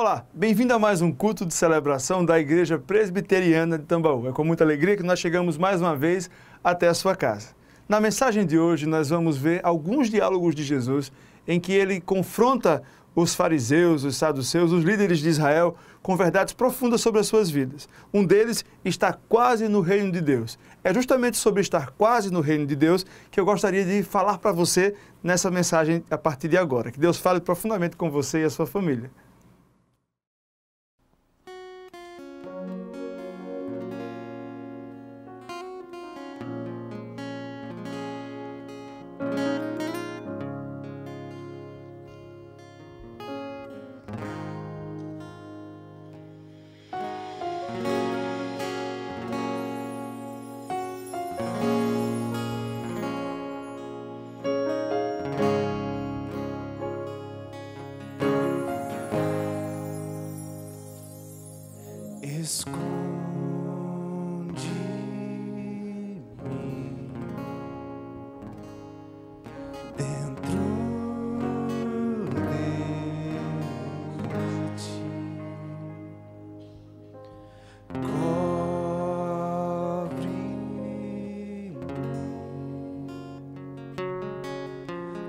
Olá, bem-vindo a mais um culto de celebração da Igreja Presbiteriana de Tambaú. É com muita alegria que nós chegamos mais uma vez até a sua casa. Na mensagem de hoje nós vamos ver alguns diálogos de Jesus em que ele confronta os fariseus, os saduceus, os líderes de Israel com verdades profundas sobre as suas vidas. Um deles está quase no reino de Deus. É justamente sobre estar quase no reino de Deus que eu gostaria de falar para você nessa mensagem a partir de agora. Que Deus fale profundamente com você e a sua família. Esconde-me dentro de ti, cobre-me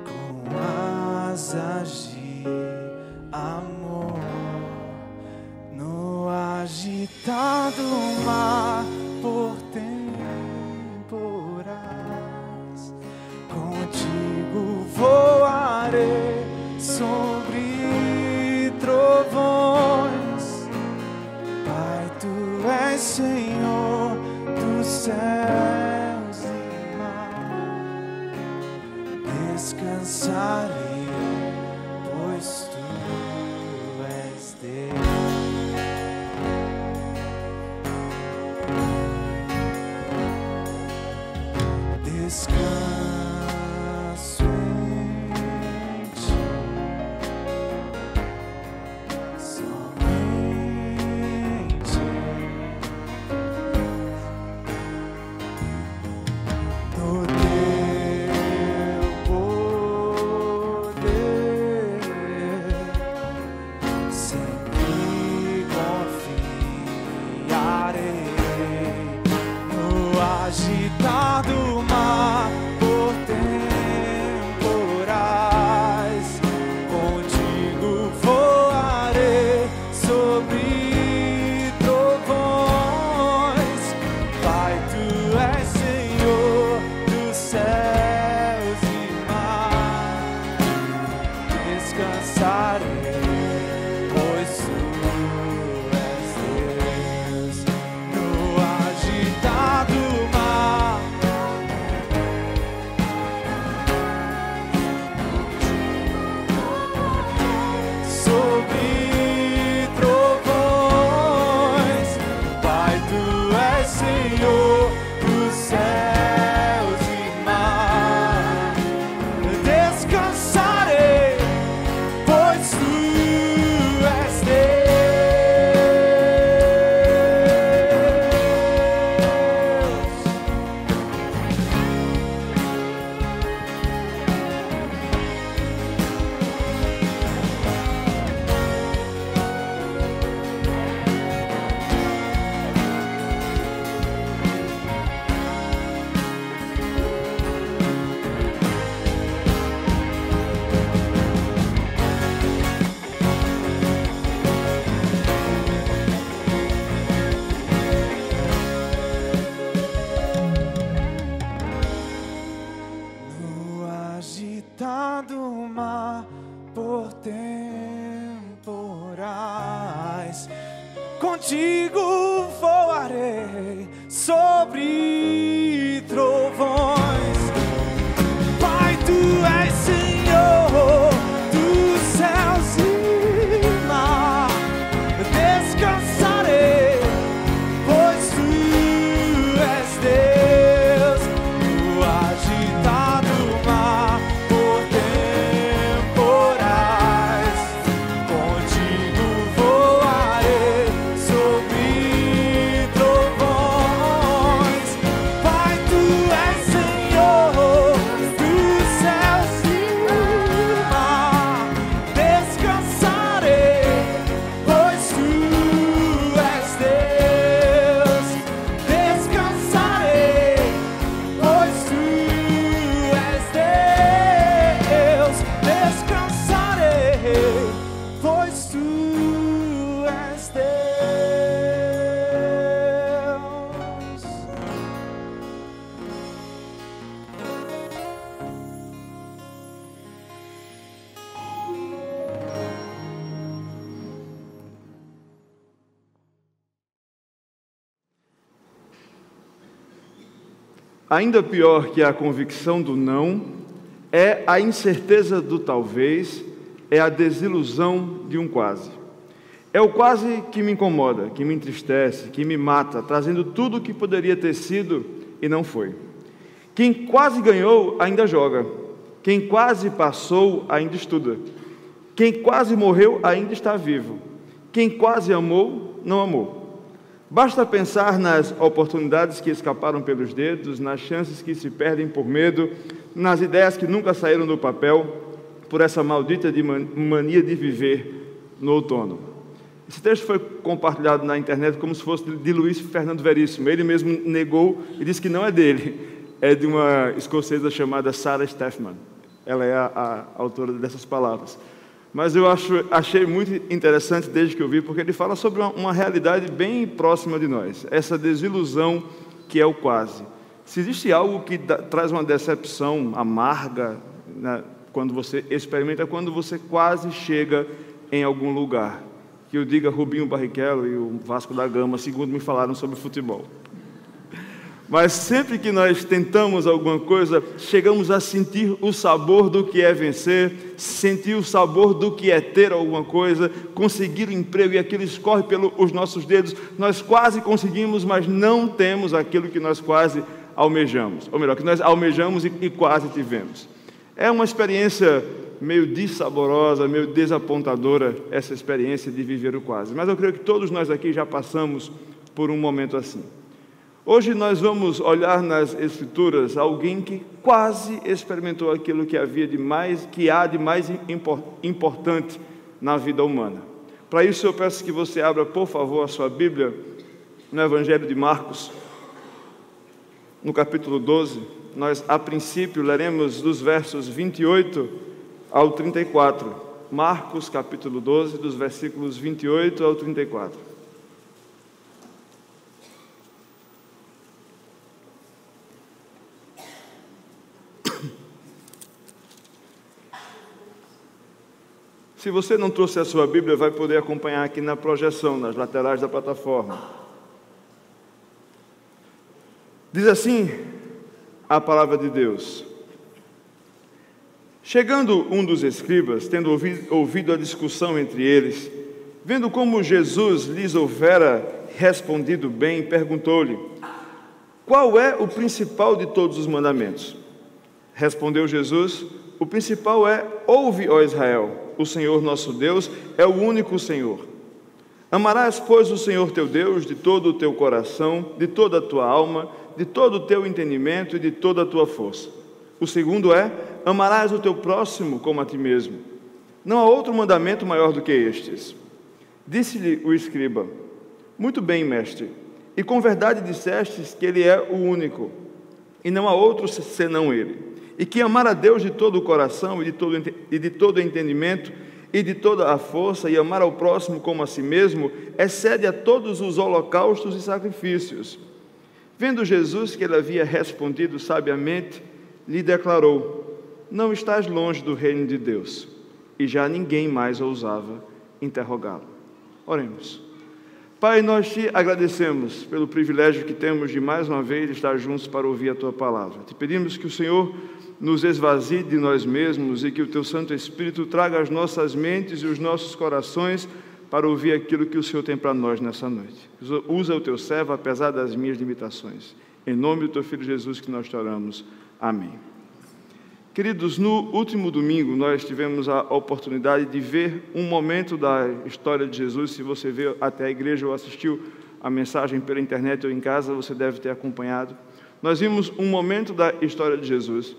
com asas de amor. No agitado mar por temporais, contigo voarei sobre trovões. Pai, tu és Senhor dos céus e mar. Descansarei, pois tu és Deus. Descanso em ti, somente no teu poder, sempre confiarei no agitado mar por temporais, contigo voarei sobre trovões. Pai, tu és Senhor dos céus e mar. Descansarei, pois tu és Deus. No agitado mar, sobre trovões. Pai, tu és Senhor dos céus e mar. Descansarei, pois tu és no agitado mar por temporais, contigo voarei sobre trovões. Pai, tu és Senhor dos céus e mar. Descansarei, pois tu és Deus. No agitado mar por temporais, contigo voarei sobre trovões. Pai, tu és Senhor pois tu és Deus. Ainda pior que a convicção do não é a incerteza do talvez, é a desilusão de um quase. É o quase que me incomoda, que me entristece, que me mata, trazendo tudo o que poderia ter sido e não foi. Quem quase ganhou ainda joga. Quem quase passou ainda estuda. Quem quase morreu ainda está vivo. Quem quase amou, não amou. Basta pensar nas oportunidades que escaparam pelos dedos, nas chances que se perdem por medo, nas ideias que nunca saíram do papel, por essa maldita mania de viver no outono. Esse texto foi compartilhado na internet como se fosse de Luiz Fernando Veríssimo. Ele mesmo negou e disse que não é dele, é de uma escocesa chamada Sarah Steffman. Ela é a autora dessas palavras. Mas eu achei muito interessante desde que eu vi, porque ele fala sobre uma realidade bem próxima de nós, essa desilusão que é o quase. Se existe algo que traz uma decepção amarga, né, quando você experimenta, quando você quase chega em algum lugar. Que eu diga Rubinho Barrichello e o Vasco da Gama, segundo me falaram sobre futebol. Mas sempre que nós tentamos alguma coisa, chegamos a sentir o sabor do que é vencer, sentir o sabor do que é ter alguma coisa, conseguir um emprego e aquilo escorre pelos nossos dedos. Nós quase conseguimos, mas não temos aquilo que nós quase almejamos. Ou melhor, que nós almejamos e quase tivemos. É uma experiência meio dissaborosa, meio desapontadora, essa experiência de viver o quase. Mas eu creio que todos nós aqui já passamos por um momento assim. Hoje nós vamos olhar nas Escrituras alguém que quase experimentou aquilo que há de mais importante na vida humana. Para isso eu peço que você abra, por favor, a sua Bíblia no Evangelho de Marcos, no capítulo 12. Nós, a princípio, leremos dos versos 28 ao 34. Marcos, capítulo 12, dos versículos 28 ao 34. Se você não trouxe a sua Bíblia, vai poder acompanhar aqui na projeção, nas laterais da plataforma. Diz assim a palavra de Deus: chegando um dos escribas, tendo ouvido a discussão entre eles, vendo como Jesus lhes houvera respondido bem, perguntou-lhe: qual é o principal de todos os mandamentos? Respondeu Jesus: o principal é: ouve, ó Israel, o Senhor nosso Deus é o único Senhor. Amarás, pois, o Senhor teu Deus de todo o teu coração, de toda a tua alma, de todo o teu entendimento e de toda a tua força. O segundo é: amarás o teu próximo como a ti mesmo. Não há outro mandamento maior do que estes. Disse-lhe o escriba: muito bem, mestre, e com verdade dissestes que ele é o único, e não há outro senão ele. E que amar a Deus de todo o coração e de todo o entendimento e de toda a força, e amar ao próximo como a si mesmo, excede a todos os holocaustos e sacrifícios. Vendo Jesus que ele havia respondido sabiamente, lhe declarou: não estás longe do reino de Deus. E já ninguém mais ousava interrogá-lo. Oremos. Pai, nós te agradecemos pelo privilégio que temos de mais uma vez estar juntos para ouvir a tua palavra. Te pedimos que o Senhor nos esvazie de nós mesmos e que o teu Santo Espírito traga as nossas mentes e os nossos corações para ouvir aquilo que o Senhor tem para nós nessa noite. Usa o teu servo apesar das minhas limitações. Em nome do teu Filho Jesus que nós te oramos. Amém. Queridos, no último domingo nós tivemos a oportunidade de ver um momento da história de Jesus. Se você veio até a igreja ou assistiu a mensagem pela internet ou em casa, você deve ter acompanhado. Nós vimos um momento da história de Jesus,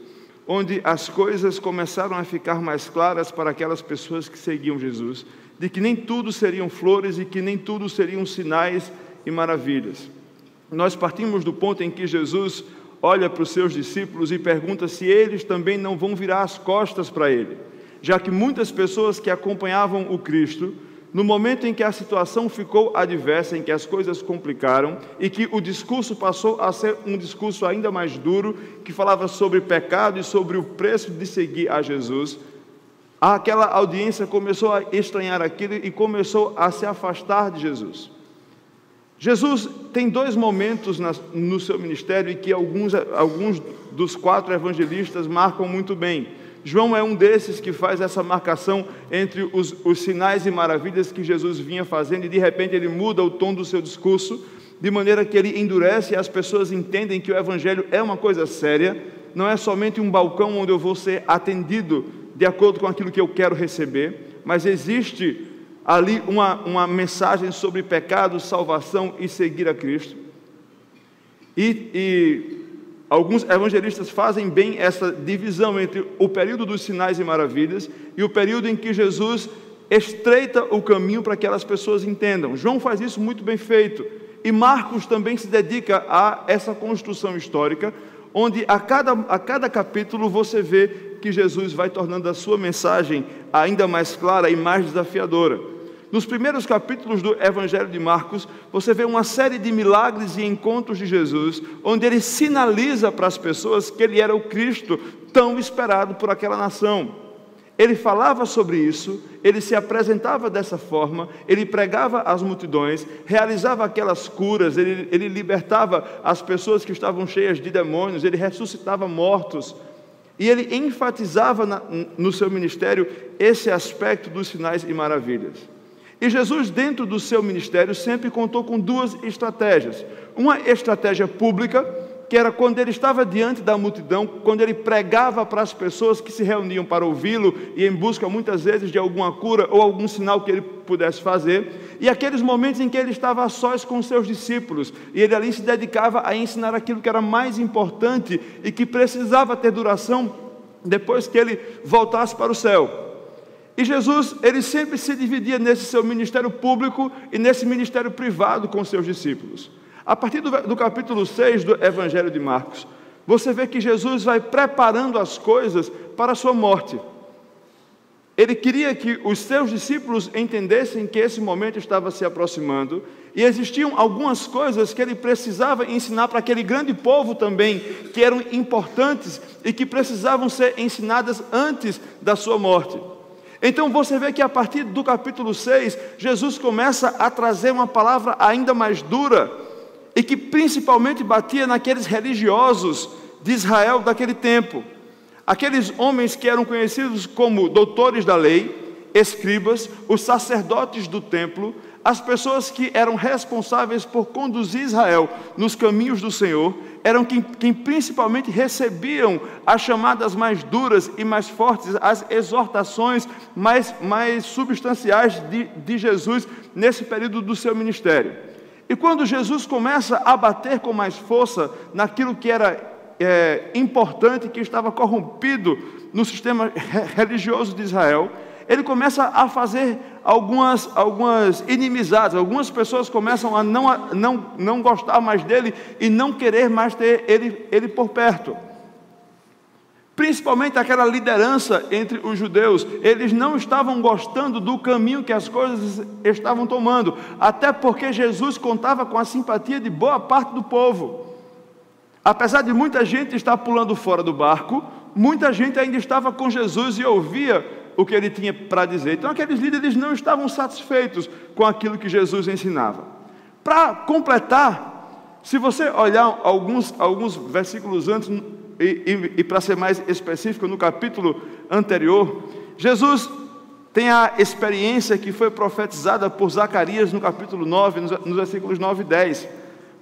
onde as coisas começaram a ficar mais claras para aquelas pessoas que seguiam Jesus, de que nem tudo seriam flores e que nem tudo seriam sinais e maravilhas. Nós partimos do ponto em que Jesus olha para os seus discípulos e pergunta se eles também não vão virar as costas para ele, já que muitas pessoas que acompanhavam o Cristo no momento em que a situação ficou adversa, em que as coisas complicaram e que o discurso passou a ser um discurso ainda mais duro, que falava sobre pecado e sobre o preço de seguir a Jesus, aquela audiência começou a estranhar aquilo e começou a se afastar de Jesus. Jesus tem dois momentos no seu ministério e que alguns dos 4 evangelistas marcam muito bem. João é um desses que faz essa marcação entre os sinais e maravilhas que Jesus vinha fazendo, e de repente ele muda o tom do seu discurso, de maneira que ele endurece e as pessoas entendem que o Evangelho é uma coisa séria, não é somente um balcão onde eu vou ser atendido de acordo com aquilo que eu quero receber, mas existe ali uma mensagem sobre pecado, salvação e seguir a Cristo. Alguns evangelistas fazem bem essa divisão entre o período dos sinais e maravilhas e o período em que Jesus estreita o caminho para que aquelas pessoas entendam. João faz isso muito bem feito. E Marcos também se dedica a essa construção histórica, onde a cada capítulo você vê que Jesus vai tornando a sua mensagem ainda mais clara e mais desafiadora. Nos primeiros capítulos do Evangelho de Marcos, você vê uma série de milagres e encontros de Jesus, onde ele sinaliza para as pessoas que ele era o Cristo tão esperado por aquela nação. Ele falava sobre isso, ele se apresentava dessa forma, ele pregava às multidões, realizava aquelas curas, ele libertava as pessoas que estavam cheias de demônios, ele ressuscitava mortos. E ele enfatizava no seu ministério esse aspecto dos sinais e maravilhas. E Jesus, dentro do seu ministério, sempre contou com 2 estratégias. Uma estratégia pública, que era quando ele estava diante da multidão, quando ele pregava para as pessoas que se reuniam para ouvi-lo e em busca, muitas vezes, de alguma cura ou algum sinal que ele pudesse fazer. E aqueles momentos em que ele estava a sós com seus discípulos, e ele ali se dedicava a ensinar aquilo que era mais importante e que precisava ter duração depois que ele voltasse para o céu. E Jesus, ele sempre se dividia nesse seu ministério público e nesse ministério privado com seus discípulos. A partir do capítulo 6 do Evangelho de Marcos, você vê que Jesus vai preparando as coisas para a sua morte. Ele queria que os seus discípulos entendessem que esse momento estava se aproximando, e existiam algumas coisas que ele precisava ensinar para aquele grande povo também, que eram importantes e que precisavam ser ensinadas antes da sua morte. Então você vê que a partir do capítulo 6, Jesus começa a trazer uma palavra ainda mais dura, e que principalmente batia naqueles religiosos de Israel daquele tempo. Aqueles homens que eram conhecidos como doutores da lei, escribas, os sacerdotes do templo, as pessoas que eram responsáveis por conduzir Israel nos caminhos do Senhor, eram quem principalmente recebiam as chamadas mais duras e mais fortes, as exortações mais substanciais de Jesus nesse período do seu ministério. E quando Jesus começa a bater com mais força naquilo que era importante, que estava corrompido no sistema religioso de Israel, ele começa a fazer algumas inimizades. Algumas pessoas começam a não gostar mais dele e não querer mais ter ele por perto. Principalmente aquela liderança entre os judeus, eles não estavam gostando do caminho que as coisas estavam tomando, até porque Jesus contava com a simpatia de boa parte do povo. Apesar de muita gente estar pulando fora do barco, muita gente ainda estava com Jesus e ouvia o que ele tinha para dizer. Então aqueles líderes não estavam satisfeitos com aquilo que Jesus ensinava. Para completar, se você olhar alguns versículos antes, e para ser mais específico, no capítulo anterior, Jesus tem a experiência que foi profetizada por Zacarias no capítulo 9, nos versículos 9 e 10,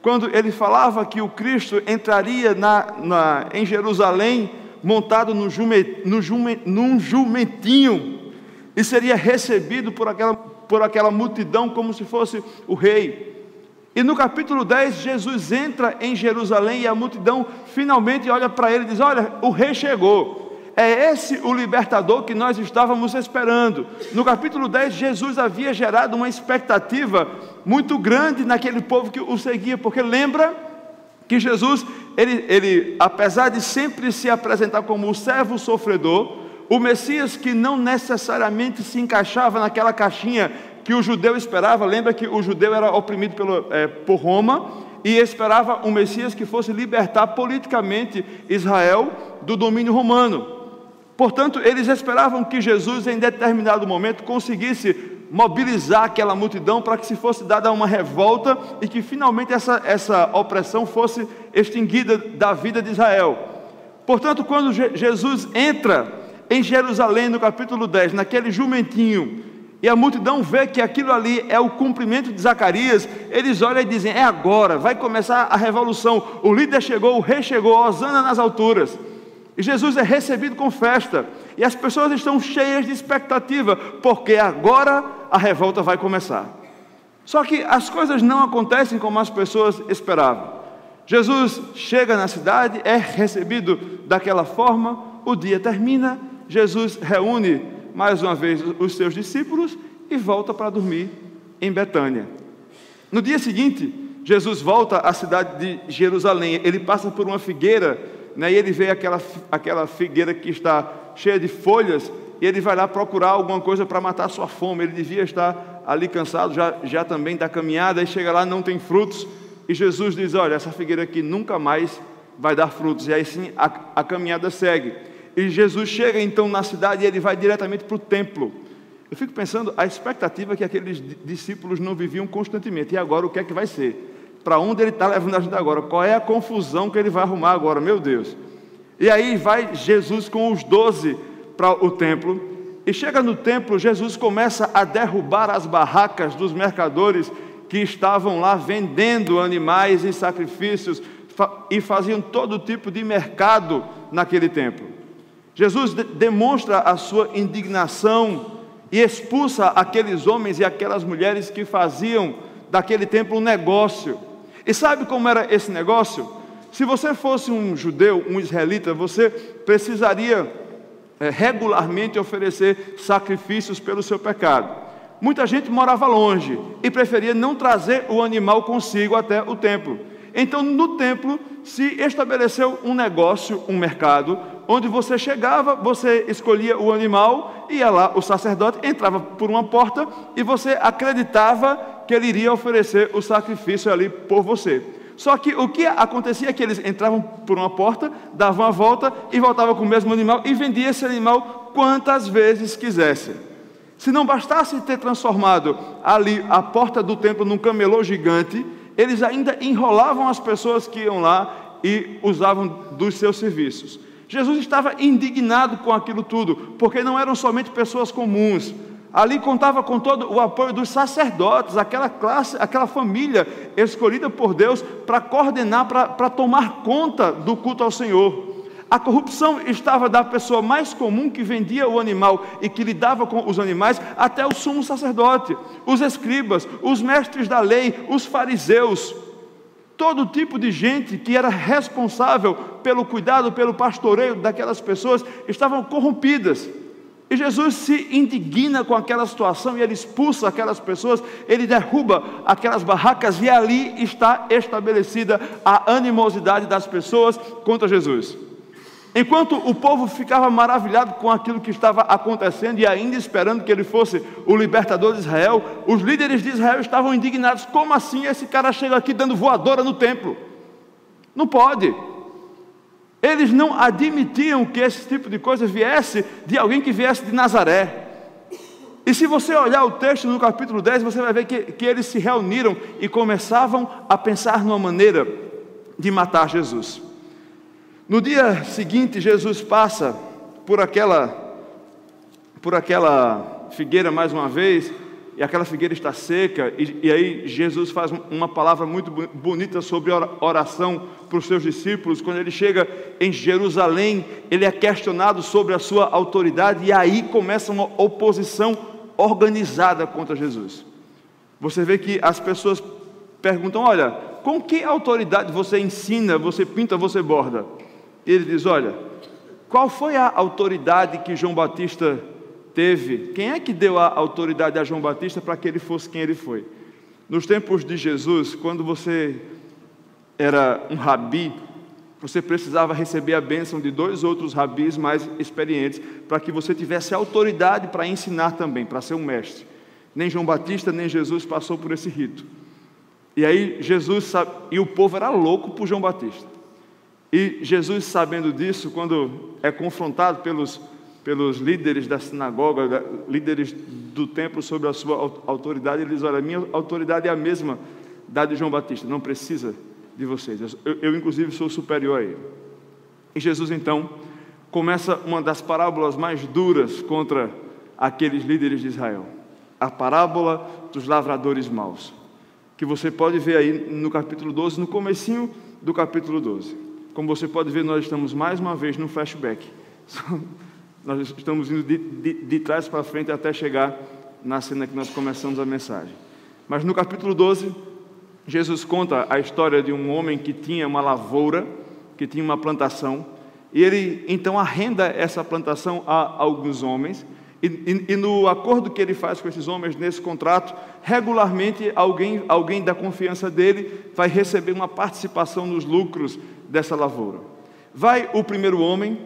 quando ele falava que o Cristo entraria em Jerusalém montado num jumentinho e seria recebido por aquela multidão como se fosse o rei. E no capítulo 10, Jesus entra em Jerusalém e a multidão finalmente olha para ele e diz: olha, o rei chegou. É esse o libertador que nós estávamos esperando. No capítulo 10, Jesus havia gerado uma expectativa muito grande naquele povo que o seguia, porque lembra que Jesus, ele apesar de sempre se apresentar como o servo sofredor, o Messias que não necessariamente se encaixava naquela caixinha que o judeu esperava. Lembra que o judeu era oprimido por Roma e esperava um Messias que fosse libertar politicamente Israel do domínio romano. Portanto, eles esperavam que Jesus, em determinado momento, conseguisse mobilizar aquela multidão para que se fosse dada uma revolta e que finalmente essa opressão fosse extinguida da vida de Israel. Portanto, quando Jesus entra em Jerusalém, no capítulo 10, naquele jumentinho, e a multidão vê que aquilo ali é o cumprimento de Zacarias, eles olham e dizem: é agora, vai começar a revolução, o líder chegou, o rei chegou, hosana nas alturas. E Jesus é recebido com festa, e as pessoas estão cheias de expectativa, porque agora a revolta vai começar. Só que as coisas não acontecem como as pessoas esperavam. Jesus chega na cidade, é recebido daquela forma, o dia termina, Jesus reúne mais uma vez os seus discípulos e volta para dormir em Betânia. No dia seguinte, Jesus volta à cidade de Jerusalém, ele passa por uma figueira, e ele vê aquela figueira que está cheia de folhas, e ele vai lá procurar alguma coisa para matar a sua fome. Ele devia estar ali cansado já também da caminhada, e chega lá, não tem frutos, e Jesus diz: olha, essa figueira aqui nunca mais vai dar frutos. E aí sim a caminhada segue, e Jesus chega então na cidade, e ele vai diretamente para o templo. Eu fico pensando, a expectativa que aqueles discípulos não viviam constantemente. E agora o que é que vai ser? Para onde ele está levando a gente agora? Qual é a confusão que ele vai arrumar agora? Meu Deus! E aí vai Jesus com os 12 para o templo, e chega no templo, Jesus começa a derrubar as barracas dos mercadores que estavam lá vendendo animais e sacrifícios, e faziam todo tipo de mercado naquele templo. Jesus demonstra a sua indignação e expulsa aqueles homens e aquelas mulheres que faziam daquele templo um negócio. E sabe como era esse negócio? Se você fosse um judeu, um israelita, você precisaria regularmente oferecer sacrifícios pelo seu pecado. Muita gente morava longe e preferia não trazer o animal consigo até o templo. Então, no templo se estabeleceu um negócio, um mercado, onde você chegava, você escolhia o animal, ia lá o sacerdote, entrava por uma porta e você acreditava que ele iria oferecer o sacrifício ali por você. Só que o que acontecia é que eles entravam por uma porta, davam a volta e voltavam com o mesmo animal e vendiam esse animal quantas vezes quisessem. Se não bastasse ter transformado ali a porta do templo num camelô gigante, eles ainda enrolavam as pessoas que iam lá e usavam dos seus serviços. Jesus estava indignado com aquilo tudo, porque não eram somente pessoas comuns. Ali contava com todo o apoio dos sacerdotes, aquela classe, aquela família escolhida por Deus para coordenar, para tomar conta do culto ao Senhor. A corrupção estava da pessoa mais comum que vendia o animal e que lidava com os animais, até o sumo sacerdote, os escribas, os mestres da lei, os fariseus. Todo tipo de gente que era responsável pelo cuidado, pelo pastoreio daquelas pessoas, estavam corrompidas. E Jesus se indigna com aquela situação e ele expulsa aquelas pessoas, ele derruba aquelas barracas e ali está estabelecida a animosidade das pessoas contra Jesus. Enquanto o povo ficava maravilhado com aquilo que estava acontecendo e ainda esperando que ele fosse o libertador de Israel, os líderes de Israel estavam indignados. Como assim esse cara chega aqui dando voadora no templo? Não pode. Eles não admitiam que esse tipo de coisa viesse de alguém que viesse de Nazaré. E se você olhar o texto no capítulo 10, você vai ver que eles se reuniram e começavam a pensar numa maneira de matar Jesus. No dia seguinte, Jesus passa por aquela figueira mais uma vez, e aquela figueira está seca, e aí Jesus faz uma palavra muito bonita sobre oração para os seus discípulos. Quando ele chega em Jerusalém, ele é questionado sobre a sua autoridade, e aí começa uma oposição organizada contra Jesus. Você vê que as pessoas perguntam: olha, com que autoridade você ensina, você pinta, você borda? E ele diz: olha, qual foi a autoridade que João Batista teve? Quem é que deu a autoridade a João Batista para que ele fosse quem ele foi? Nos tempos de Jesus, quando você era um rabi, você precisava receber a bênção de 2 outros rabis mais experientes, para que você tivesse autoridade para ensinar também, para ser um mestre. Nem João Batista, nem Jesus passou por esse rito. E aí Jesus sabe, e o povo era louco por João Batista. E Jesus, sabendo disso, quando é confrontado pelos líderes da sinagoga, líderes do templo sobre a sua autoridade, ele diz: olha, minha autoridade é a mesma da de João Batista, não precisa de vocês, eu inclusive sou superior a ele. E Jesus então começa uma das parábolas mais duras contra aqueles líderes de Israel, a parábola dos lavradores maus, que você pode ver aí no capítulo 12, no comecinho do capítulo 12. Como você pode ver, nós estamos mais uma vez no flashback. Nós estamos indo de trás para frente até chegar na cena que nós começamos a mensagem. Mas no capítulo 12, Jesus conta a história de um homem que tinha uma lavoura, que tinha uma plantação, e ele então arrenda essa plantação a alguns homens, e no acordo que ele faz com esses homens, nesse contrato, regularmente alguém da confiança dele vai receber uma participação nos lucros dessa lavoura. Vai o primeiro homem,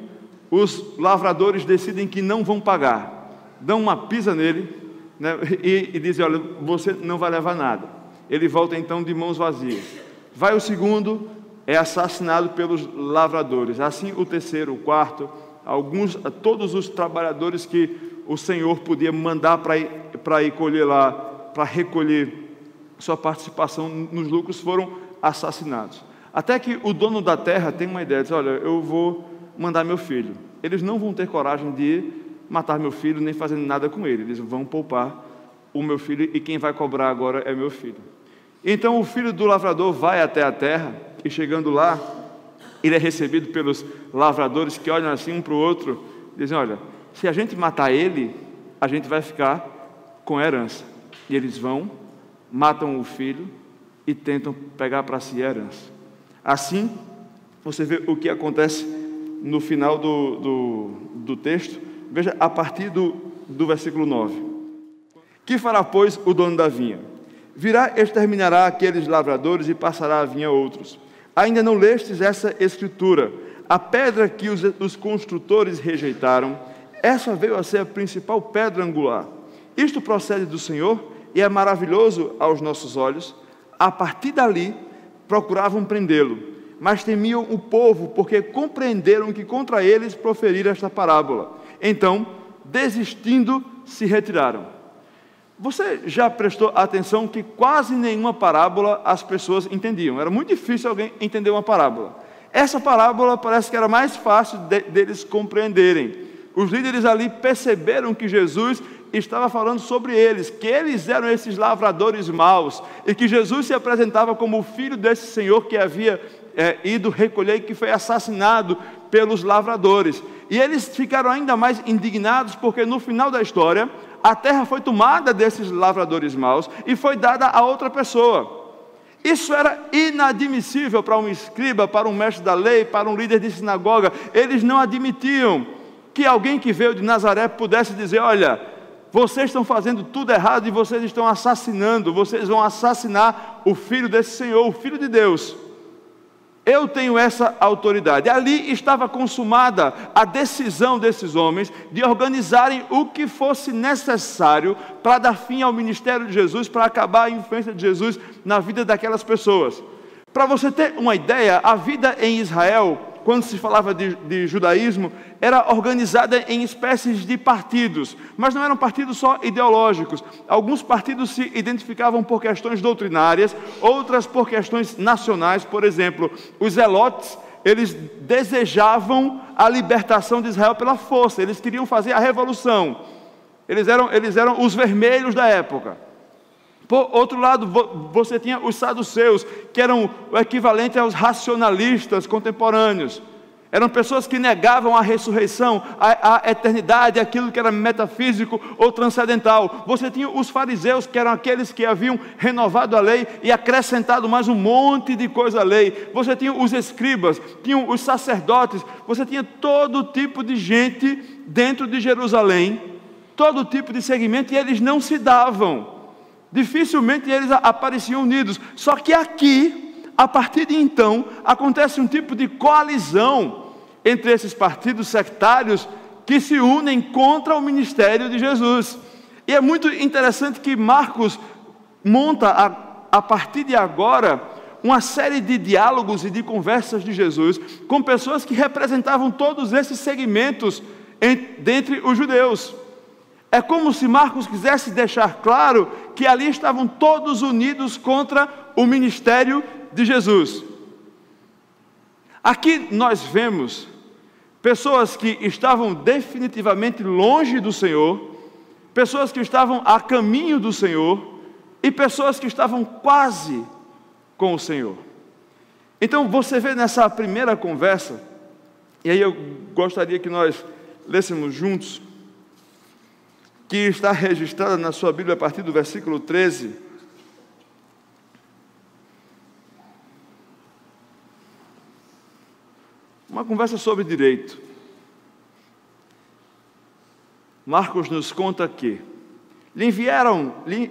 os lavradores decidem que não vão pagar, dão uma pisa nele, né, e dizem: olha, você não vai levar nada. Ele volta então de mãos vazias. Vai o segundo, é assassinado pelos lavradores. Assim o terceiro, o quarto, todos os trabalhadores que o Senhor podia mandar para ir colher lá, para recolher sua participação nos lucros, foram assassinados. Até que o dono da terra tem uma ideia, diz: olha, eu vou mandar meu filho. Eles não vão ter coragem de matar meu filho, nem fazer nada com ele. Eles vão poupar o meu filho, e quem vai cobrar agora é meu filho. Então o filho do lavrador vai até a terra, e chegando lá, ele é recebido pelos lavradores, que olham assim um para o outro, dizem: olha, se a gente matar ele, a gente vai ficar com a herança. E eles vão, matam o filho e tentam pegar para si a herança. Assim, você vê o que acontece no final do texto. Veja, a partir do versículo 9. Que fará, pois, o dono da vinha? Virá, exterminará aqueles lavradores e passará a vinha a outros. Ainda não lestes essa escritura? A pedra que os construtores rejeitaram, essa veio a ser a principal pedra angular. Isto procede do Senhor e é maravilhoso aos nossos olhos. A partir dali, procuravam prendê-lo, mas temiam o povo, porque compreenderam que contra eles proferiram esta parábola. Então, desistindo, se retiraram. Você já prestou atenção que quase nenhuma parábola as pessoas entendiam? Era muito difícil alguém entender uma parábola. Essa parábola parece que era mais fácil deles compreenderem. Os líderes ali perceberam que Jesus estava falando sobre eles, que eles eram esses lavradores maus, e que Jesus se apresentava como o filho desse Senhor que havia ido recolher e que foi assassinado pelos lavradores. E eles ficaram ainda mais indignados, porque no final da história, a terra foi tomada desses lavradores maus e foi dada a outra pessoa. Isso era inadmissível para um escriba, para um mestre da lei, para um líder de sinagoga. Eles não admitiam que alguém que veio de Nazaré pudesse dizer: olha, vocês estão fazendo tudo errado e vocês estão assassinando, vocês vão assassinar o filho desse Senhor, o Filho de Deus. Eu tenho essa autoridade. Ali estava consumada a decisão desses homens de organizarem o que fosse necessário para dar fim ao ministério de Jesus, para acabar a influência de Jesus na vida daquelas pessoas. Para você ter uma ideia, a vida em Israel, quando se falava de judaísmo, era organizada em espécies de partidos, mas não eram partidos só ideológicos. Alguns partidos se identificavam por questões doutrinárias, outras por questões nacionais. Por exemplo, os zelotes, eles desejavam a libertação de Israel pela força, eles queriam fazer a revolução. Eles eram os vermelhos da época. Por outro lado, você tinha os saduceus, que eram o equivalente aos racionalistas contemporâneos. Eram pessoas que negavam a ressurreição, a eternidade, aquilo que era metafísico ou transcendental. Você tinha os fariseus, que eram aqueles que haviam renovado a lei e acrescentado mais um monte de coisa à lei. Você tinha os escribas, tinham os sacerdotes, você tinha todo tipo de gente dentro de Jerusalém, todo tipo de segmento, e eles não se davam. Dificilmente eles apareciam unidos. Só que aqui, a partir de então, acontece um tipo de coalizão entre esses partidos sectários que se unem contra o ministério de Jesus. E é muito interessante que Marcos monta, a partir de agora, uma série de diálogos e de conversas de Jesus com pessoas que representavam todos esses segmentos dentre os judeus. É como se Marcos quisesse deixar claro que ali estavam todos unidos contra o ministério de Jesus. Aqui nós vemos pessoas que estavam definitivamente longe do Senhor, pessoas que estavam a caminho do Senhor e pessoas que estavam quase com o Senhor. Então você vê nessa primeira conversa, e aí eu gostaria que nós lêssemos juntos, que está registrada na sua Bíblia a partir do versículo 13. Uma conversa sobre direito. Marcos nos conta que lhe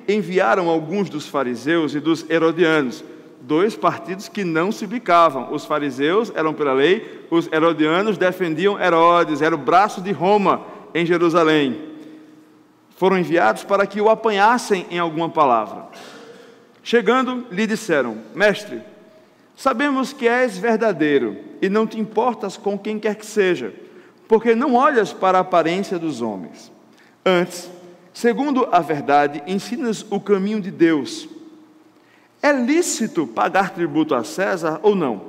enviaram alguns dos fariseus e dos herodianos, dois partidos que não se bicavam. Os fariseus eram pela lei, os herodianos defendiam Herodes, era o braço de Roma em Jerusalém. Foram enviados para que o apanhassem em alguma palavra. Chegando, lhe disseram: Mestre, sabemos que és verdadeiro e não te importas com quem quer que seja, porque não olhas para a aparência dos homens. Antes, segundo a verdade, ensinas o caminho de Deus. É lícito pagar tributo a César ou não?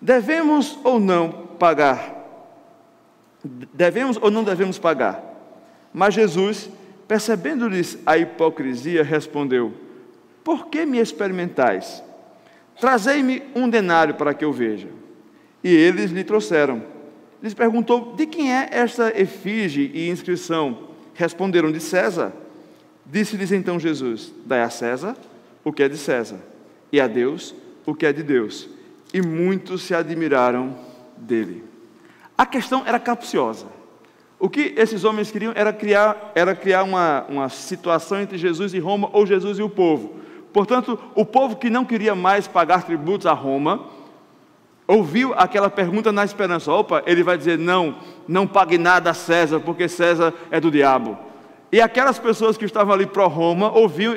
Devemos ou não pagar? Devemos ou não devemos pagar? Mas Jesus, percebendo-lhes a hipocrisia, respondeu: Por que me experimentais? Trazei-me um denário para que eu veja. E eles lhe trouxeram. Lhes perguntou: De quem é esta efígie e inscrição? Responderam: De César. Disse-lhes então Jesus: Dai a César o que é de César, e a Deus o que é de Deus. E muitos se admiraram dele. A questão era capciosa. O que esses homens queriam era criar uma situação entre Jesus e Roma, ou Jesus e o povo. Portanto, o povo que não queria mais pagar tributos a Roma, ouviu aquela pergunta na esperança: opa, ele vai dizer: não pague nada a César, porque César é do diabo. E aquelas pessoas que estavam ali pró-Roma ouviam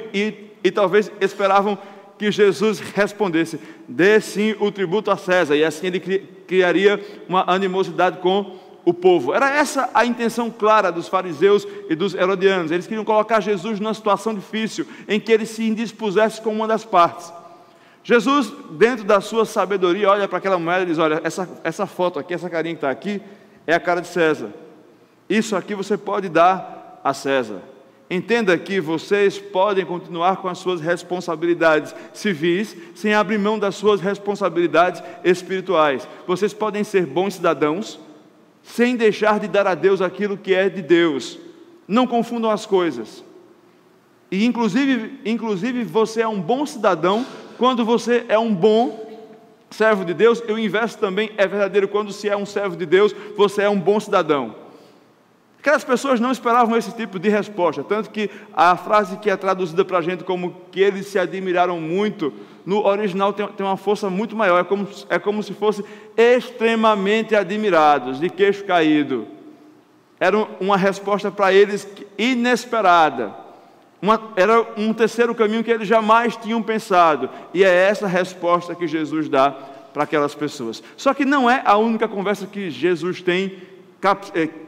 e talvez esperavam que Jesus respondesse: dê sim o tributo a César, e assim ele criaria uma animosidade com o povo. Era essa a intenção clara dos fariseus e dos herodianos. Eles queriam colocar Jesus numa situação difícil, em que ele se indispusesse com uma das partes. Jesus, dentro da sua sabedoria, olha para aquela moeda e diz: olha, essa foto aqui, essa carinha que está aqui, é a cara de César. Isso aqui você pode dar a César. Entenda que vocês podem continuar com as suas responsabilidades civis, sem abrir mão das suas responsabilidades espirituais. Vocês podem ser bons cidadãos, sem deixar de dar a Deus aquilo que é de Deus. Não confundam as coisas. E inclusive você é um bom cidadão quando você é um bom servo de Deus. E o inverso também é verdadeiro: quando se é um servo de Deus, você é um bom cidadão. Aquelas pessoas não esperavam esse tipo de resposta, tanto que a frase que é traduzida para a gente como que eles se admiraram muito, no original tem uma força muito maior, é como se fosse extremamente admirados, de queixo caído. Era uma resposta para eles inesperada, era um terceiro caminho que eles jamais tinham pensado, e é essa resposta que Jesus dá para aquelas pessoas. Só que não é a única conversa que Jesus tem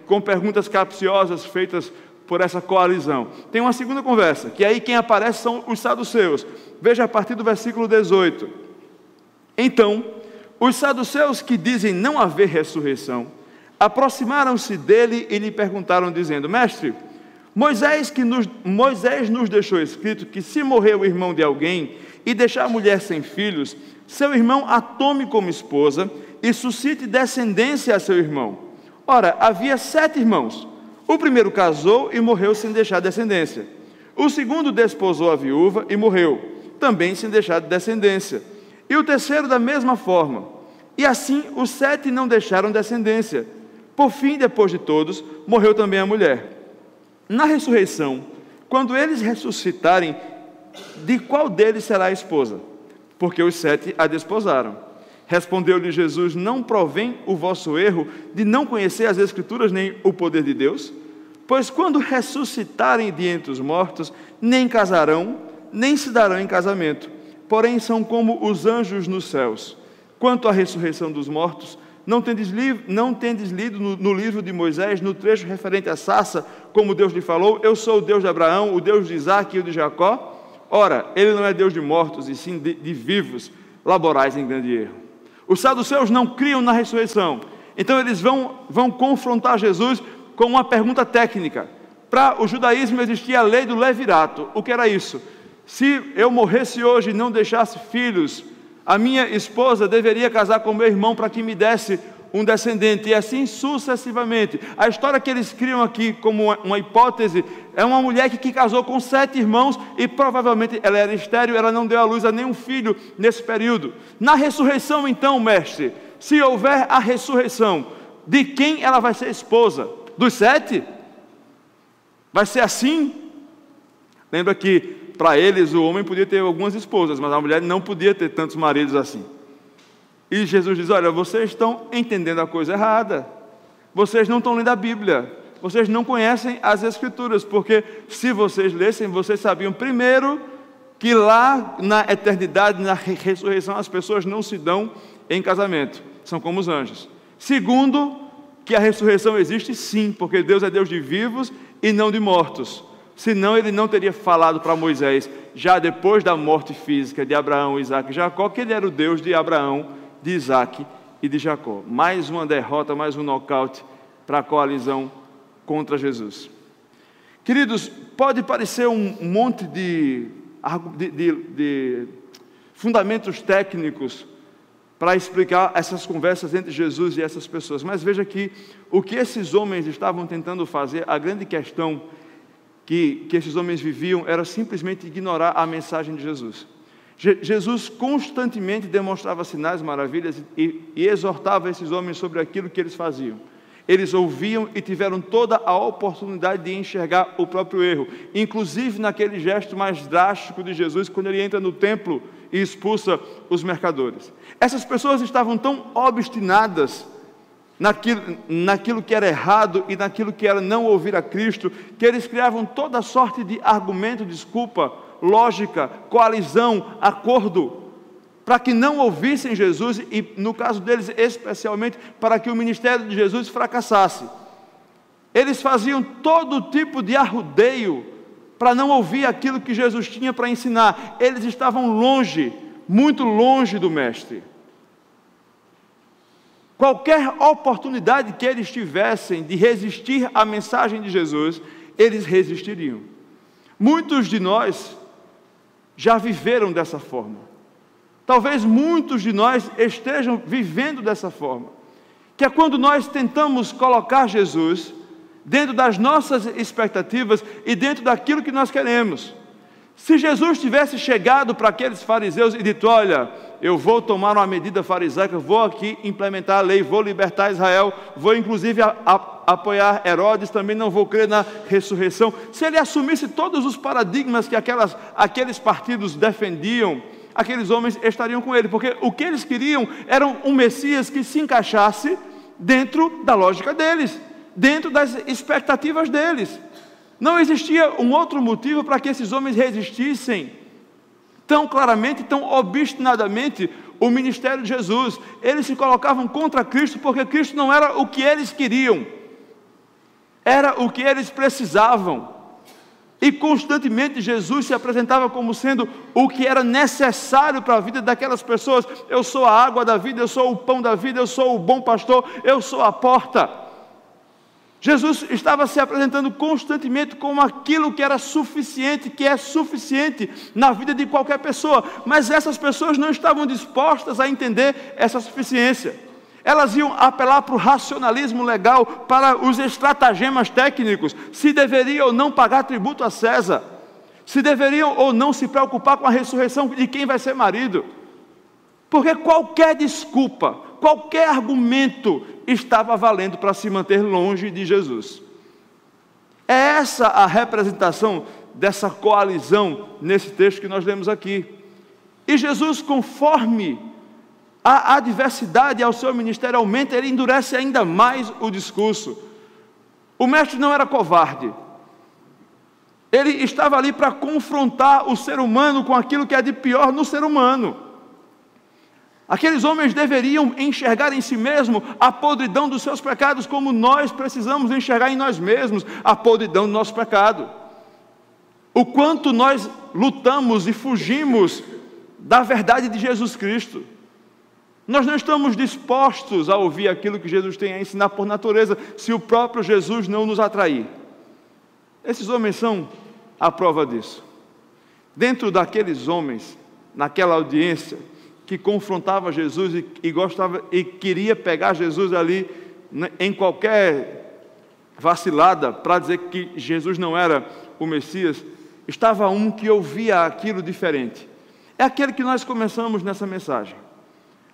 com perguntas capciosas feitas por essa coalizão. Tem uma segunda conversa, que aí quem aparece são os saduceus. Veja a partir do versículo 18. Então, os saduceus, que dizem não haver ressurreição, aproximaram-se dele e lhe perguntaram, dizendo: Mestre, Moisés nos deixou escrito que se morrer o irmão de alguém e deixar a mulher sem filhos, seu irmão a tome como esposa e suscite descendência a seu irmão. Ora, havia 7 irmãos. O primeiro casou e morreu sem deixar descendência. O segundo desposou a viúva e morreu, também sem deixar descendência. E o terceiro da mesma forma. E assim os 7 não deixaram descendência. Por fim, depois de todos, morreu também a mulher. Na ressurreição, quando eles ressuscitarem, de qual deles será a esposa? Porque os 7 a desposaram. Respondeu-lhe Jesus: Não provém o vosso erro de não conhecer as Escrituras nem o poder de Deus? Pois quando ressuscitarem de entre os mortos, nem casarão, nem se darão em casamento, porém são como os anjos nos céus. Quanto à ressurreição dos mortos, não tendes lido no livro de Moisés, no trecho referente à sarça, como Deus lhe falou, eu sou o Deus de Abraão, o Deus de Isaque e o de Jacó? Ora, ele não é Deus de mortos, e sim de vivos, laborais em grande erro. Os saduceus não criam na ressurreição, então eles vão confrontar Jesus com uma pergunta técnica. Para o judaísmo existia a lei do levirato. O que era isso? Se eu morresse hoje e não deixasse filhos, a minha esposa deveria casar com meu irmão para que me desse um descendente, e assim sucessivamente. A história que eles criam aqui como uma hipótese é uma mulher que casou com 7 irmãos e provavelmente ela era estéril, ela não deu à luz a nenhum filho nesse período. Na ressurreição então, mestre, se houver a ressurreição, de quem ela vai ser esposa? Dos 7? Vai ser assim? Lembra que para eles o homem podia ter algumas esposas, mas a mulher não podia ter tantos maridos assim. E Jesus diz, olha, vocês estão entendendo a coisa errada, vocês não estão lendo a Bíblia, vocês não conhecem as Escrituras, porque se vocês lessem, vocês sabiam primeiro que lá na eternidade, na ressurreição, as pessoas não se dão em casamento, são como os anjos. Segundo, que a ressurreição existe sim, porque Deus é Deus de vivos e não de mortos. Senão ele não teria falado para Moisés, já depois da morte física de Abraão, Isaque e Jacó, que ele era o Deus de Abraão, de Isaque e de Jacó. Mais uma derrota, mais um nocaute para a coalizão contra Jesus. Queridos, pode parecer um monte de fundamentos técnicos para explicar essas conversas entre Jesus e essas pessoas, mas veja que o que esses homens estavam tentando fazer, a grande questão que esses homens viviam era simplesmente ignorar a mensagem de Jesus. Jesus constantemente demonstrava sinais, maravilhas e exortava esses homens sobre aquilo que eles faziam. Eles ouviam e tiveram toda a oportunidade de enxergar o próprio erro, inclusive naquele gesto mais drástico de Jesus, quando ele entra no templo e expulsa os mercadores. Essas pessoas estavam tão obstinadas naquilo que era errado e naquilo que era não ouvir a Cristo, que eles criavam toda sorte de argumento, desculpa, lógica, coalizão, acordo, para que não ouvissem Jesus e, no caso deles, especialmente, para que o ministério de Jesus fracassasse. Eles faziam todo tipo de arrudeio para não ouvir aquilo que Jesus tinha para ensinar. Eles estavam longe, muito longe do Mestre. Qualquer oportunidade que eles tivessem de resistir à mensagem de Jesus, eles resistiriam. Muitos de nós já viveram dessa forma. Talvez muitos de nós estejam vivendo dessa forma, que é quando nós tentamos colocar Jesus dentro das nossas expectativas e dentro daquilo que nós queremos. Se Jesus tivesse chegado para aqueles fariseus e dito, olha, eu vou tomar uma medida farisaica, vou aqui implementar a lei, vou libertar Israel, vou inclusive apoiar Herodes, também não vou crer na ressurreição. Se ele assumisse todos os paradigmas que aqueles partidos defendiam, aqueles homens estariam com ele, porque o que eles queriam era um Messias que se encaixasse dentro da lógica deles, dentro das expectativas deles. Não existia um outro motivo para que esses homens resistissem tão claramente, tão obstinadamente o ministério de Jesus. Eles se colocavam contra Cristo porque Cristo não era o que eles queriam, era o que eles precisavam. E constantemente Jesus se apresentava como sendo o que era necessário para a vida daquelas pessoas. Eu sou a água da vida, eu sou o pão da vida, eu sou o bom pastor, eu sou a porta. Jesus estava se apresentando constantemente como aquilo que era suficiente, que é suficiente na vida de qualquer pessoa, mas essas pessoas não estavam dispostas a entender essa suficiência. Elas iam apelar para o racionalismo legal, para os estratagemas técnicos, se deveriam ou não pagar tributo a César, se deveriam ou não se preocupar com a ressurreição de quem vai ser marido, porque qualquer desculpa, qualquer argumento estava valendo para se manter longe de Jesus. É essa a representação dessa coalizão nesse texto que nós lemos aqui. E Jesus, conforme a adversidade ao seu ministério aumenta, ele endurece ainda mais o discurso. O mestre não era covarde. Ele estava ali para confrontar o ser humano com aquilo que é de pior no ser humano. Aqueles homens deveriam enxergar em si mesmo a podridão dos seus pecados, como nós precisamos enxergar em nós mesmos a podridão do nosso pecado. O quanto nós lutamos e fugimos da verdade de Jesus Cristo. Nós não estamos dispostos a ouvir aquilo que Jesus tem a ensinar por natureza, se o próprio Jesus não nos atrair. Esses homens são a prova disso. Dentro daqueles homens, naquela audiência, que confrontava Jesus e gostava e queria pegar Jesus ali em qualquer vacilada para dizer que Jesus não era o Messias, estava um que ouvia aquilo diferente. É aquele que nós começamos nessa mensagem.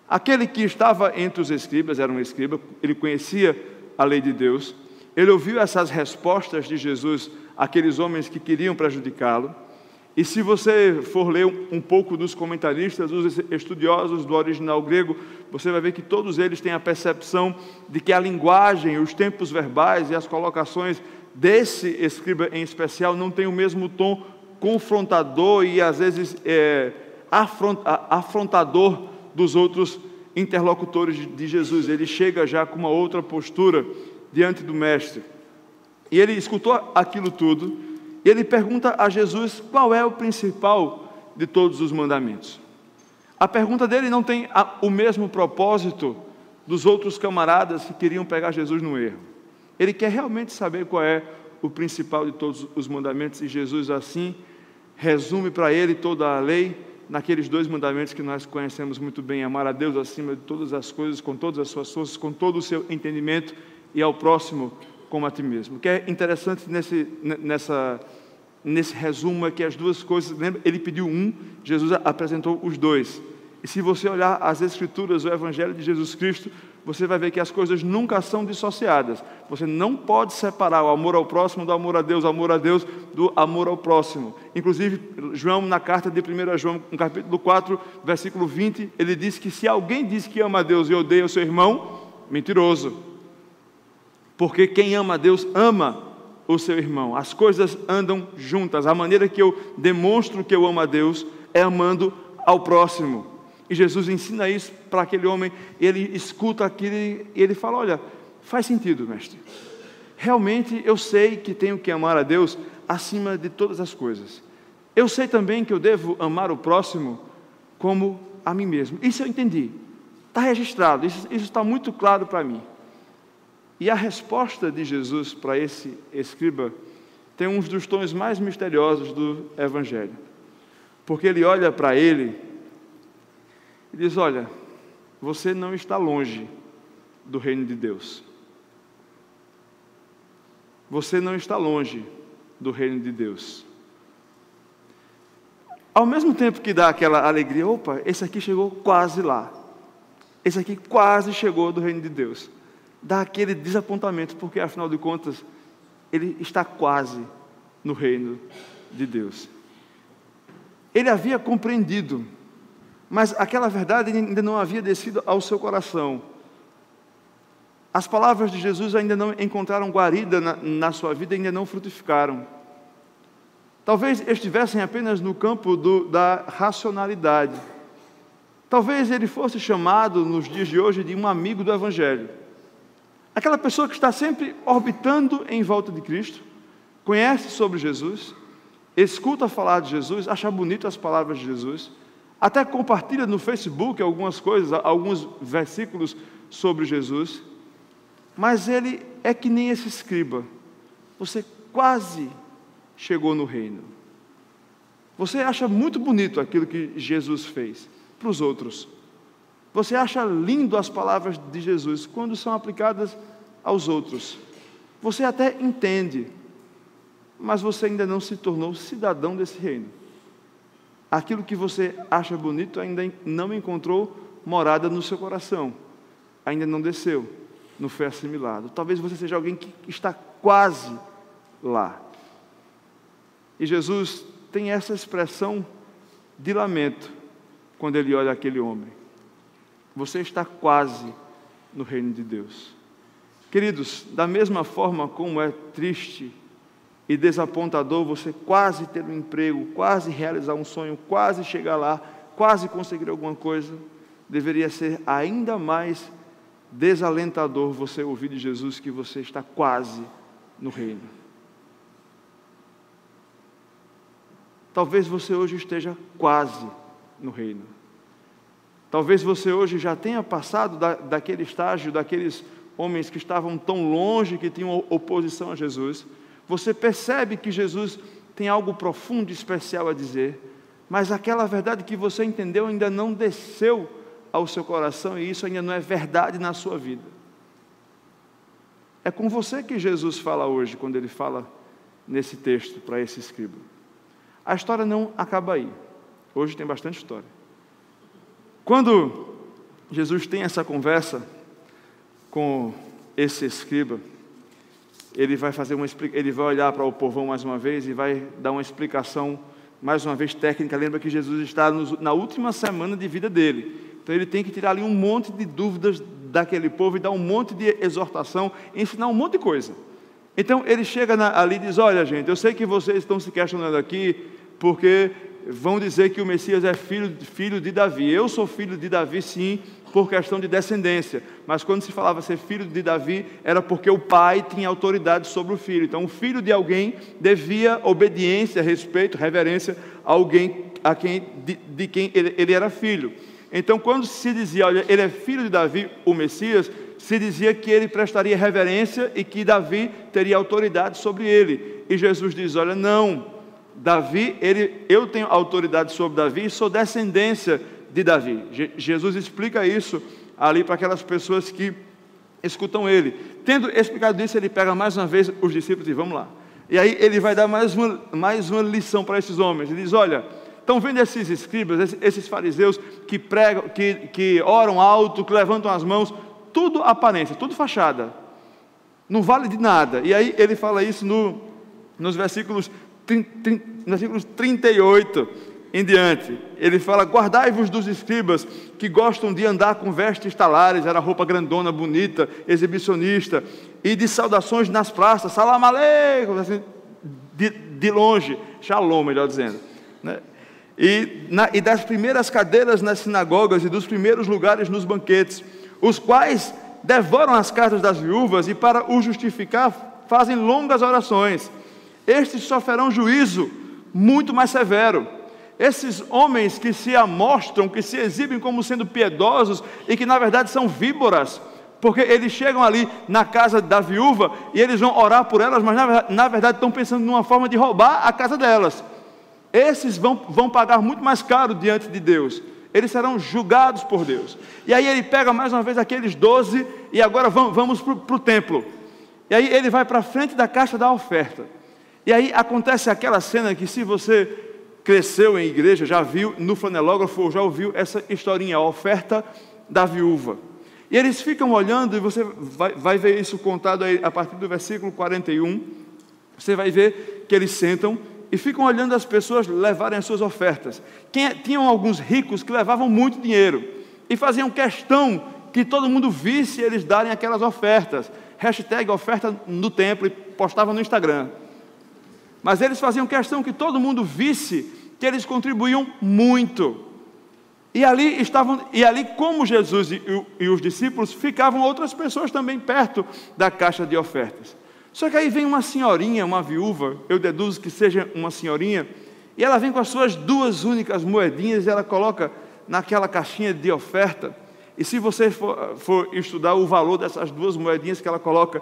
Aquele que estava entre os escribas, era um escriba, ele conhecia a lei de Deus, ele ouviu essas respostas de Jesus àqueles homens que queriam prejudicá-lo. E se você for ler um pouco dos comentaristas, os estudiosos do original grego, você vai ver que todos eles têm a percepção de que a linguagem, os tempos verbais e as colocações desse escriba em especial não têm o mesmo tom confrontador e às vezes afrontador dos outros interlocutores de Jesus. Ele chega já com uma outra postura diante do mestre. E ele escutou aquilo tudo. E ele pergunta a Jesus qual é o principal de todos os mandamentos. A pergunta dele não tem o mesmo propósito dos outros camaradas que queriam pegar Jesus no erro. Ele quer realmente saber qual é o principal de todos os mandamentos, e Jesus assim resume para ele toda a lei naqueles 2 mandamentos que nós conhecemos muito bem: amar a Deus acima de todas as coisas, com todas as suas forças, com todo o seu entendimento, e ao próximo como a ti mesmo. O que é interessante nesse resumo é que as 2 coisas, lembra? Ele pediu um, Jesus apresentou os 2. E se você olhar as Escrituras, o Evangelho de Jesus Cristo, você vai ver que as coisas nunca são dissociadas. Você não pode separar o amor ao próximo do amor a Deus do amor ao próximo. Inclusive, João, na carta de 1 João, no capítulo 4, versículo 20, ele diz que se alguém diz que ama a Deus e odeia o seu irmão, mentiroso. Porque quem ama a Deus ama o seu irmão. As coisas andam juntas. A maneira que eu demonstro que eu amo a Deus é amando ao próximo. E Jesus ensina isso para aquele homem. Ele escuta aquilo e ele fala: olha, faz sentido, mestre. Realmente eu sei que tenho que amar a Deus acima de todas as coisas. Eu sei também que eu devo amar o próximo como a mim mesmo. Isso eu entendi. Está registrado. Isso está muito claro para mim. E a resposta de Jesus para esse escriba tem um dos tons mais misteriosos do Evangelho. Porque ele olha para ele e diz: olha, você não está longe do reino de Deus. Você não está longe do reino de Deus. Ao mesmo tempo que dá aquela alegria: opa, esse aqui chegou quase lá. Esse aqui quase chegou do reino de Deus. Dá aquele desapontamento, porque afinal de contas, ele está quase no reino de Deus. Ele havia compreendido, mas aquela verdade ainda não havia descido ao seu coração. As palavras de Jesus ainda não encontraram guarida na sua vida, ainda não frutificaram. Talvez estivessem apenas no campo da racionalidade. Talvez ele fosse chamado nos dias de hoje de um amigo do Evangelho. Aquela pessoa que está sempre orbitando em volta de Cristo, conhece sobre Jesus, escuta falar de Jesus, acha bonito as palavras de Jesus, até compartilha no Facebook algumas coisas, alguns versículos sobre Jesus, mas ele é que nem esse escriba. Você quase chegou no reino. Você acha muito bonito aquilo que Jesus fez para os outros. Você acha lindo as palavras de Jesus quando são aplicadas aos outros. Você até entende, mas você ainda não se tornou cidadão desse reino. Aquilo que você acha bonito ainda não encontrou morada no seu coração. Ainda não desceu, não foi assimilado. Talvez você seja alguém que está quase lá. E Jesus tem essa expressão de lamento quando ele olha aquele homem. Você está quase no reino de Deus. Queridos, da mesma forma como é triste e desapontador você quase ter um emprego, quase realizar um sonho, quase chegar lá, quase conseguir alguma coisa, deveria ser ainda mais desalentador você ouvir de Jesus que você está quase no reino. Talvez você hoje esteja quase no reino. Talvez você hoje já tenha passado daquele estágio, daqueles homens que estavam tão longe, que tinham oposição a Jesus. Você percebe que Jesus tem algo profundo e especial a dizer, mas aquela verdade que você entendeu ainda não desceu ao seu coração, e isso ainda não é verdade na sua vida. É com você que Jesus fala hoje, quando ele fala nesse texto para esse escriba. A história não acaba aí. Hoje tem bastante história. Quando Jesus tem essa conversa com esse escriba, ele vai olhar para o povão mais uma vez e vai dar uma explicação mais uma vez técnica. Lembra que Jesus está na última semana de vida dele, então ele tem que tirar ali um monte de dúvidas daquele povo e dar um monte de exortação, ensinar um monte de coisa. Então ele chega ali e diz: olha gente, eu sei que vocês estão se questionando aqui porque vão dizer que o Messias é filho de Davi. Eu sou filho de Davi, sim, por questão de descendência, mas quando se falava ser filho de Davi, era porque o pai tinha autoridade sobre o filho. Então o filho de alguém devia obediência, respeito, reverência a alguém de quem ele era filho. Então quando se dizia, olha, ele é filho de Davi, o Messias, se dizia que ele prestaria reverência e que Davi teria autoridade sobre ele. E Jesus diz: olha, não, Davi, eu tenho autoridade sobre Davi e sou descendência de Davi. Jesus explica isso ali para aquelas pessoas que escutam ele. Tendo explicado isso, ele pega mais uma vez os discípulos e vamos lá. E aí ele vai dar mais uma lição para esses homens. Ele diz: olha, estão vendo esses escribas, esses fariseus que pregam, que oram alto, que levantam as mãos, tudo aparência, tudo fachada, não vale de nada. E aí ele fala isso nos versículos 38 em diante. Ele fala: guardai-vos dos escribas que gostam de andar com vestes talares, era roupa grandona, bonita, exibicionista, e de saudações nas praças, salam aleikum, assim, de longe, shalom, melhor dizendo, né? E das primeiras cadeiras nas sinagogas e dos primeiros lugares nos banquetes, os quais devoram as casas das viúvas e, para o justificar, fazem longas orações. Estes sofrerão juízo muito mais severo. Esses homens que se amostram, que se exibem como sendo piedosos e que na verdade são víboras, porque eles chegam ali na casa da viúva e eles vão orar por elas, mas na verdade estão pensando numa forma de roubar a casa delas. Esses vão pagar muito mais caro diante de Deus. Eles serão julgados por Deus. E aí ele pega mais uma vez aqueles 12 e agora vamos para o templo. E aí ele vai para a frente da caixa da oferta. E aí acontece aquela cena que, se você cresceu em igreja, já viu no flanelógrafo, ou já ouviu essa historinha, a oferta da viúva. E eles ficam olhando, e você vai ver isso contado aí a partir do versículo 41. Você vai ver que eles sentam e ficam olhando as pessoas levarem as suas ofertas. Tinham alguns ricos que levavam muito dinheiro e faziam questão que todo mundo visse eles darem aquelas ofertas. Hashtag oferta no templo, e postavam no Instagram. Mas eles faziam questão que todo mundo visse que eles contribuíam muito. E ali, como Jesus e os discípulos, ficavam outras pessoas também perto da caixa de ofertas. Só que aí vem uma senhorinha, uma viúva, eu deduzo que seja uma senhorinha, e ela vem com as suas 2 únicas moedinhas e ela coloca naquela caixinha de oferta. E se você for estudar o valor dessas 2 moedinhas que ela coloca,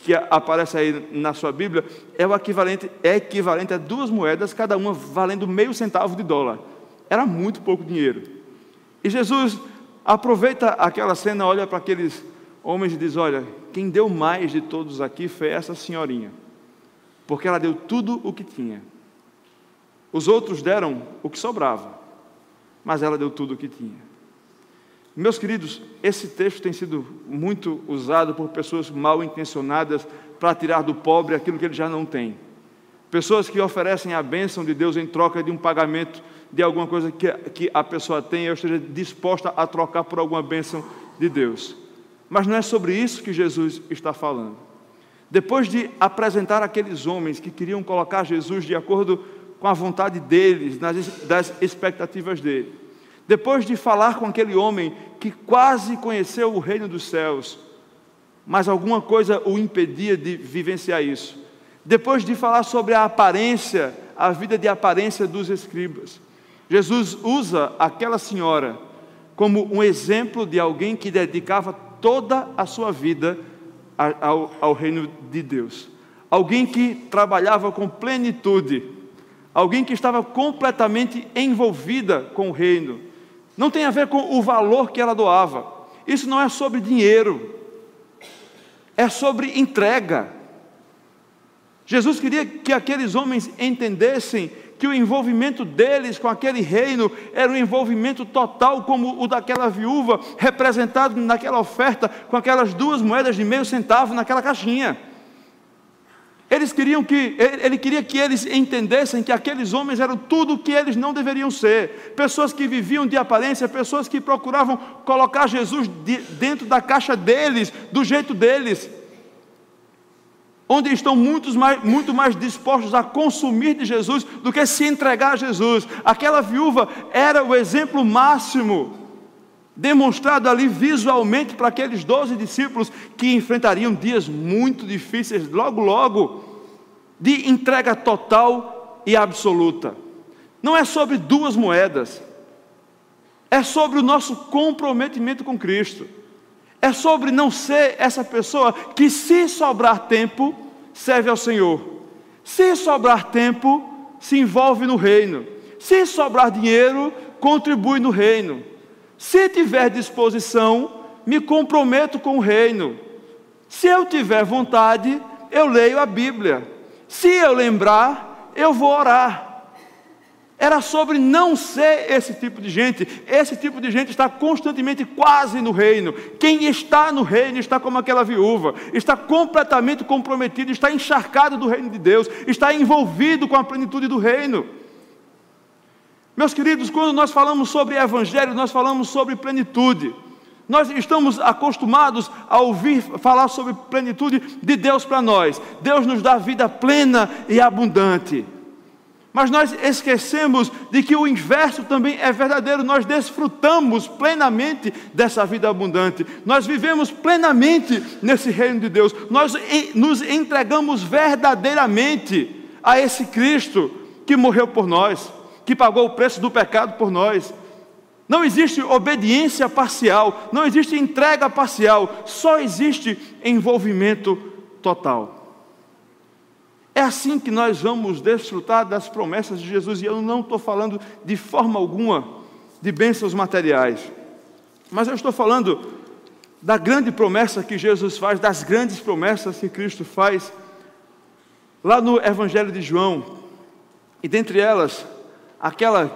que aparece aí na sua Bíblia, é equivalente a 2 moedas, cada uma valendo meio centavo de dólar. Era muito pouco dinheiro. E Jesus aproveita aquela cena, olha para aqueles homens e diz: olha, quem deu mais de todos aqui foi essa senhorinha, porque ela deu tudo o que tinha. Os outros deram o que sobrava, mas ela deu tudo o que tinha. Meus queridos, esse texto tem sido muito usado por pessoas mal intencionadas para tirar do pobre aquilo que ele já não tem. Pessoas que oferecem a bênção de Deus em troca de um pagamento de alguma coisa que a pessoa tem, ou esteja disposta a trocar por alguma bênção de Deus. Mas não é sobre isso que Jesus está falando. Depois de apresentar aqueles homens que queriam colocar Jesus de acordo com a vontade deles, das expectativas dele, depois de falar com aquele homem que quase conheceu o reino dos céus, mas alguma coisa o impedia de vivenciar isso, depois de falar sobre a aparência, a vida de aparência dos escribas, Jesus usa aquela senhora como um exemplo de alguém que dedicava toda a sua vida ao reino de Deus, alguém que trabalhava com plenitude, alguém que estava completamente envolvida com o reino. Não tem a ver com o valor que ela doava, isso não é sobre dinheiro, é sobre entrega. Jesus queria que aqueles homens entendessem que o envolvimento deles com aquele reino era um envolvimento total, como o daquela viúva, representado naquela oferta, com aquelas 2 moedas de meio centavo naquela caixinha. Ele queria que eles entendessem que aqueles homens eram tudo o que eles não deveriam ser, pessoas que viviam de aparência, pessoas que procuravam colocar Jesus dentro da caixa deles, do jeito deles, onde estão muito mais dispostos a consumir de Jesus do que se entregar a Jesus. Aquela viúva era o exemplo máximo, demonstrado ali visualmente para aqueles 12 discípulos que enfrentariam dias muito difíceis, logo, de entrega total e absoluta. Não é sobre 2 moedas, é sobre o nosso comprometimento com Cristo. É sobre não ser essa pessoa que, se sobrar tempo, serve ao Senhor. Se sobrar tempo, se envolve no reino. Se sobrar dinheiro, contribui no reino. Se tiver disposição, me comprometo com o reino. Se eu tiver vontade, eu leio a Bíblia. Se eu lembrar, eu vou orar. Era sobre não ser esse tipo de gente. Esse tipo de gente está constantemente quase no reino. Quem está no reino está como aquela viúva, está completamente comprometido, está encharcado do reino de Deus, está envolvido com a plenitude do reino. Meus queridos, quando nós falamos sobre evangelho, nós falamos sobre plenitude. Nós estamos acostumados a ouvir falar sobre plenitude de Deus para nós. Deus nos dá vida plena e abundante. Mas nós esquecemos de que o inverso também é verdadeiro. Nós desfrutamos plenamente dessa vida abundante. Nós vivemos plenamente nesse reino de Deus. Nós nos entregamos verdadeiramente a esse Cristo que morreu por nós, que pagou o preço do pecado por nós. Não existe obediência parcial, não existe entrega parcial, só existe envolvimento total. É assim que nós vamos desfrutar das promessas de Jesus, e eu não estou falando de forma alguma de bênçãos materiais, mas eu estou falando da grande promessa que Jesus faz, das grandes promessas que Cristo faz, lá no Evangelho de João, e dentre elas, aquela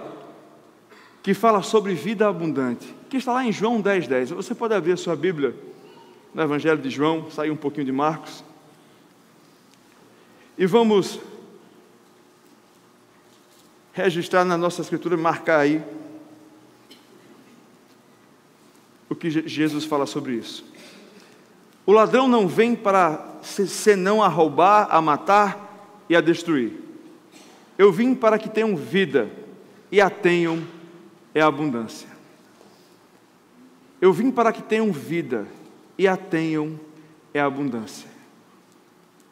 que fala sobre vida abundante, que está lá em João 10:10. Você pode abrir a sua Bíblia no Evangelho de João, sair um pouquinho de Marcos, e vamos registrar na nossa escritura, marcar aí o que Jesus fala sobre isso. O ladrão não vem para senão a roubar, a matar e a destruir. Eu vim para que tenham vida e a tenham em abundância. Eu vim para que tenham vida e a tenham em abundância.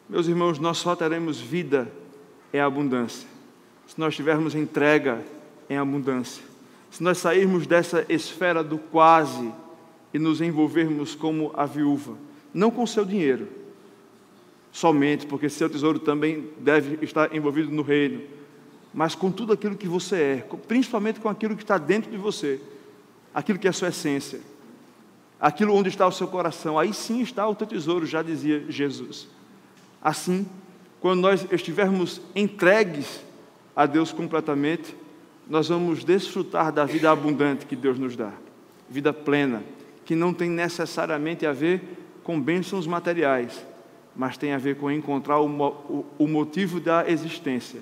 Meus irmãos, nós só teremos vida em abundância se nós tivermos entrega em abundância, se nós sairmos dessa esfera do quase e nos envolvermos como a viúva, não com seu dinheiro somente, porque seu tesouro também deve estar envolvido no reino, mas com tudo aquilo que você é, principalmente com aquilo que está dentro de você, aquilo que é a sua essência, aquilo onde está o seu coração, aí sim está o teu tesouro, já dizia Jesus. Assim, quando nós estivermos entregues a Deus completamente, nós vamos desfrutar da vida abundante que Deus nos dá, vida plena, que não tem necessariamente a ver com bênçãos materiais, mas tem a ver com encontrar o motivo da existência,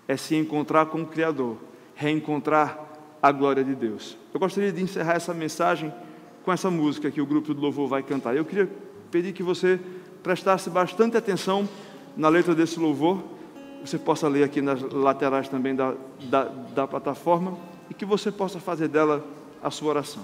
é se encontrar com o Criador, reencontrar a glória de Deus. Eu gostaria de encerrar essa mensagem com essa música que o grupo do louvor vai cantar. Eu queria pedir que você prestasse bastante atenção na letra desse louvor. Você possa ler aqui nas laterais também da plataforma e que você possa fazer dela a sua oração.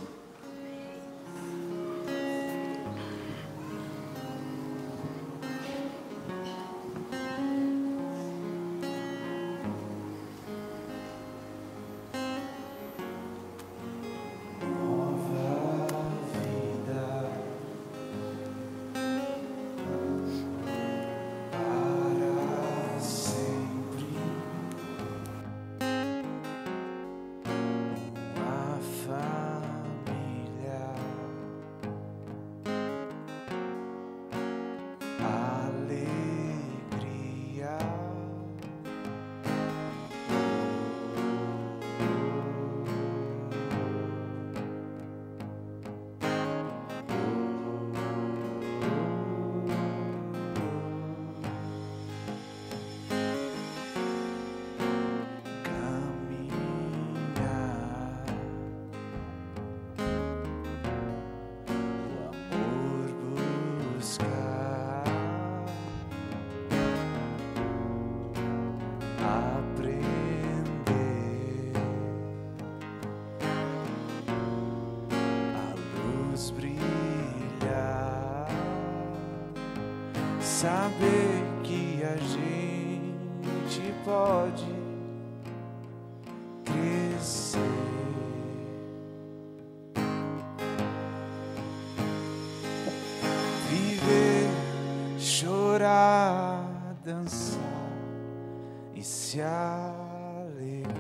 Saber que a gente pode crescer, viver, chorar, dançar e se alegrar.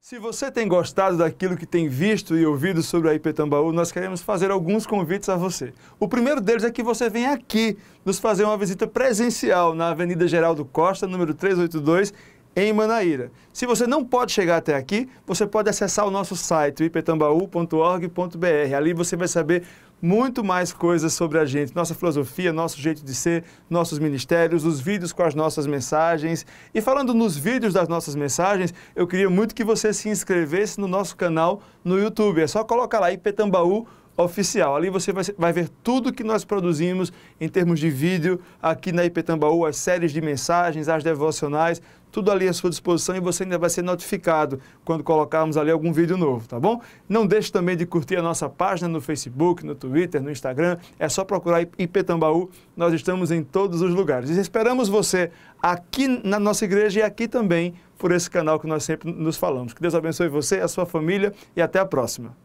Se você tem gostado daquilo que tem visto e ouvido sobre a IP Tambaú, nós queremos fazer alguns convites a você. O primeiro deles é que você venha aqui nos fazer uma visita presencial na Avenida Geraldo Costa, número 382, em Manaíra. Se você não pode chegar até aqui, você pode acessar o nosso site, iptambaú.org.br. Ali você vai saber muito mais coisas sobre a gente, nossa filosofia, nosso jeito de ser, nossos ministérios, os vídeos com as nossas mensagens. E falando nos vídeos das nossas mensagens, eu queria muito que você se inscrevesse no nosso canal no YouTube. É só colocar lá IP Tambaú Oficial. Ali você vai ver tudo que nós produzimos em termos de vídeo aqui na IP Tambaú, as séries de mensagens, as devocionais, tudo ali à sua disposição e você ainda vai ser notificado quando colocarmos ali algum vídeo novo, tá bom? Não deixe também de curtir a nossa página no Facebook, no Twitter, no Instagram. É só procurar IP Tambaú, nós estamos em todos os lugares. E esperamos você aqui na nossa igreja e aqui também por esse canal que nós sempre nos falamos. Que Deus abençoe você, a sua família e até a próxima.